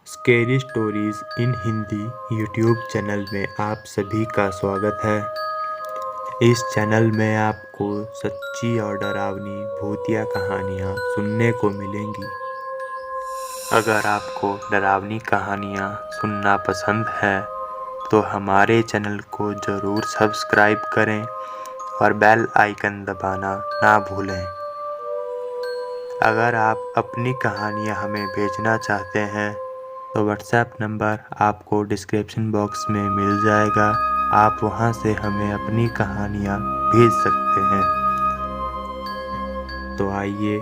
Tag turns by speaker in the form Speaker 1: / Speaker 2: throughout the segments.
Speaker 1: Scary stories in Hindi YouTube channel में आप सभी का स्वागत है। इस चैनल में आपको सच्ची और डरावनी भूतिया कहानियाँ सुनने को मिलेंगी। अगर आपको डरावनी कहानियाँ सुनना पसंद है तो हमारे चैनल को ज़रूर सब्सक्राइब करें और बेल आइकन दबाना ना भूलें। अगर आप अपनी कहानियाँ हमें भेजना चाहते हैं तो व्हाट्सएप नंबर आपको डिस्क्रिप्शन बॉक्स में मिल जाएगा। आप वहां से हमें अपनी कहानियाँ भेज सकते हैं। तो आइए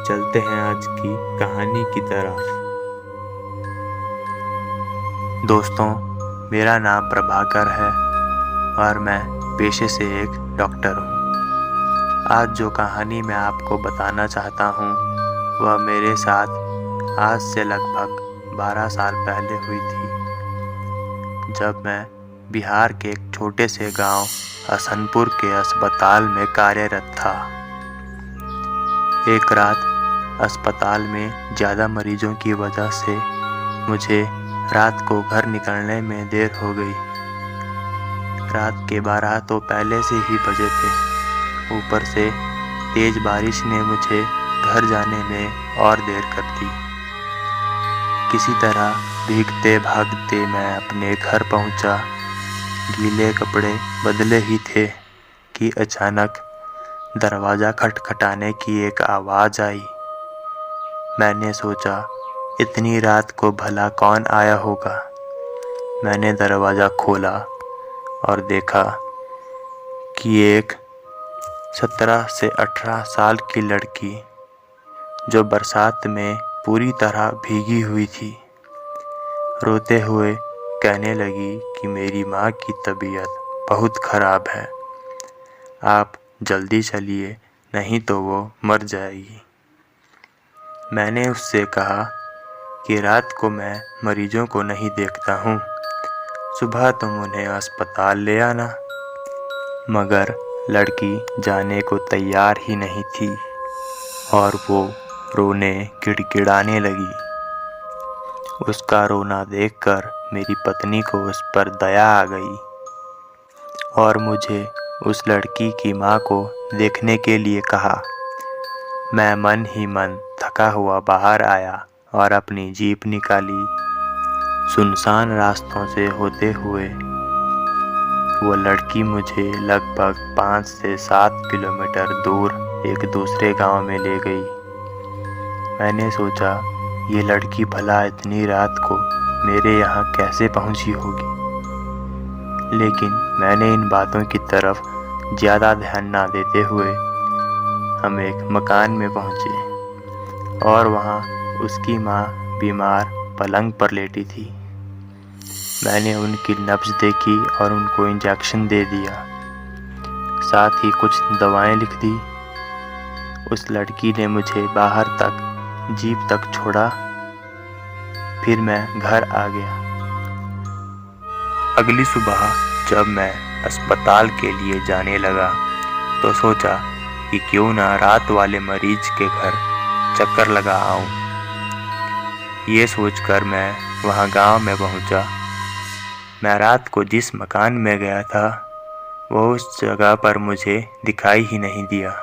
Speaker 1: चलते हैं आज की कहानी की तरफ। दोस्तों, मेरा नाम प्रभाकर है और मैं पेशे से एक डॉक्टर हूँ। आज जो कहानी मैं आपको बताना चाहता हूँ वह मेरे साथ आज से लगभग 12 साल पहले हुई थी, जब मैं बिहार के एक छोटे से गांव हसनपुर के अस्पताल में कार्यरत था। एक रात अस्पताल में ज़्यादा मरीजों की वजह से मुझे रात को घर निकलने में देर हो गई। रात के 12 तो पहले से ही बजे थे। ऊपर से तेज़ बारिश ने मुझे घर जाने में और देर कर दी। किसी तरह भीगते भागते मैं अपने घर पहुंचा। गीले कपड़े बदले ही थे कि अचानक दरवाज़ा खटखटाने की एक आवाज़ आई। मैंने सोचा, इतनी रात को भला कौन आया होगा। मैंने दरवाज़ा खोला और देखा कि एक 17 से 18 साल की लड़की, जो बरसात में पूरी तरह भीगी हुई थी, रोते हुए कहने लगी कि मेरी माँ की तबीयत बहुत ख़राब है, आप जल्दी चलिए, नहीं तो वो मर जाएगी। मैंने उससे कहा कि रात को मैं मरीजों को नहीं देखता हूँ, सुबह तुम उन्हें अस्पताल ले आना। मगर लड़की जाने को तैयार ही नहीं थी और वो रोने गिड़गिड़ाने लगी। उसका रोना देखकर मेरी पत्नी को उस पर दया आ गई और मुझे उस लड़की की माँ को देखने के लिए कहा। मैं मन ही मन थका हुआ बाहर आया और अपनी जीप निकाली। सुनसान रास्तों से होते हुए वो लड़की मुझे लगभग 5 से 7 किलोमीटर दूर एक दूसरे गांव में ले गई। मैंने सोचा, ये लड़की भला इतनी रात को मेरे यहाँ कैसे पहुँची होगी। लेकिन मैंने इन बातों की तरफ ज़्यादा ध्यान ना देते हुए हम एक मकान में पहुँचे और वहाँ उसकी माँ बीमार पलंग पर लेटी थी। मैंने उनकी नब्ज देखी और उनको इंजेक्शन दे दिया, साथ ही कुछ दवाएं लिख दी। उस लड़की ने मुझे बाहर तक जीप तक छोड़ा, फिर मैं घर आ गया। अगली सुबह जब मैं अस्पताल के लिए जाने लगा तो सोचा कि क्यों ना रात वाले मरीज के घर चक्कर लगा आऊं। ये सोचकर मैं वहां गांव में पहुंचा। मैं रात को जिस मकान में गया था वो उस जगह पर मुझे दिखाई ही नहीं दिया।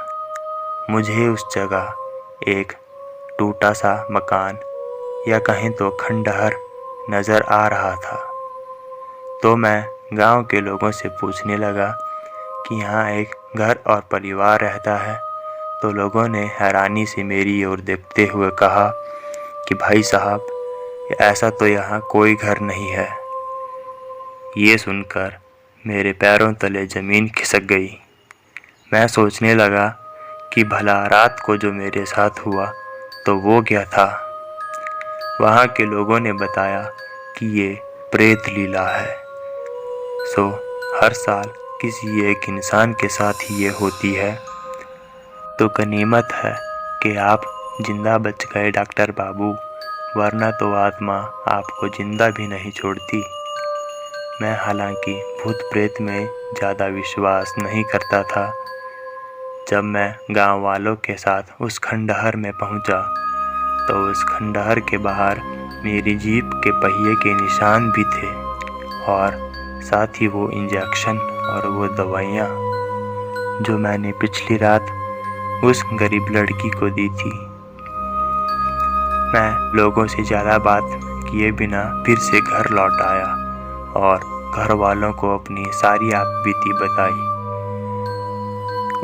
Speaker 1: मुझे उस जगह एक टूटा सा मकान या कहें तो खंडहर नज़र आ रहा था। तो मैं गांव के लोगों से पूछने लगा कि यहाँ एक घर और परिवार रहता है। तो लोगों ने हैरानी से मेरी ओर देखते हुए कहा कि भाई साहब, ऐसा तो यहाँ कोई घर नहीं है। ये सुनकर मेरे पैरों तले ज़मीन खिसक गई। मैं सोचने लगा कि भला रात को जो मेरे साथ हुआ तो वो क्या था। वहाँ के लोगों ने बताया कि ये प्रेत लीला है। हर साल किसी एक इंसान के साथ ही ये होती है। तो गनीमत है कि आप जिंदा बच गए डॉक्टर बाबू, वरना तो आत्मा आपको जिंदा भी नहीं छोड़ती। मैं हालांकि भूत प्रेत में ज़्यादा विश्वास नहीं करता था। जब मैं गांव वालों के साथ उस खंडहर में पहुंचा तो उस खंडहर के बाहर मेरी जीप के पहिए के निशान भी थे और साथ ही वो इंजेक्शन और वो दवाइयाँ जो मैंने पिछली रात उस गरीब लड़की को दी थी। मैं लोगों से ज़्यादा बात किए बिना फिर से घर लौट आया और घर वालों को अपनी सारी आपबीती बताई।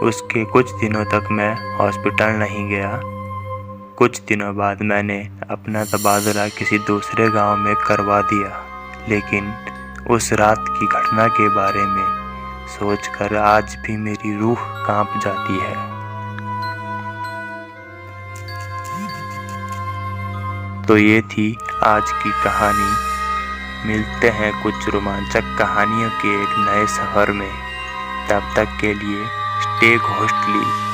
Speaker 1: उसके कुछ दिनों तक मैं हॉस्पिटल नहीं गया। कुछ दिनों बाद मैंने अपना तबादला किसी दूसरे गांव में करवा दिया, लेकिन उस रात की घटना के बारे में सोचकर आज भी मेरी रूह कांप जाती है। तो ये थी आज की कहानी। मिलते हैं कुछ रोमांचक कहानियों के एक नए सफ़र में। तब तक के लिए स्टे घोस्टली।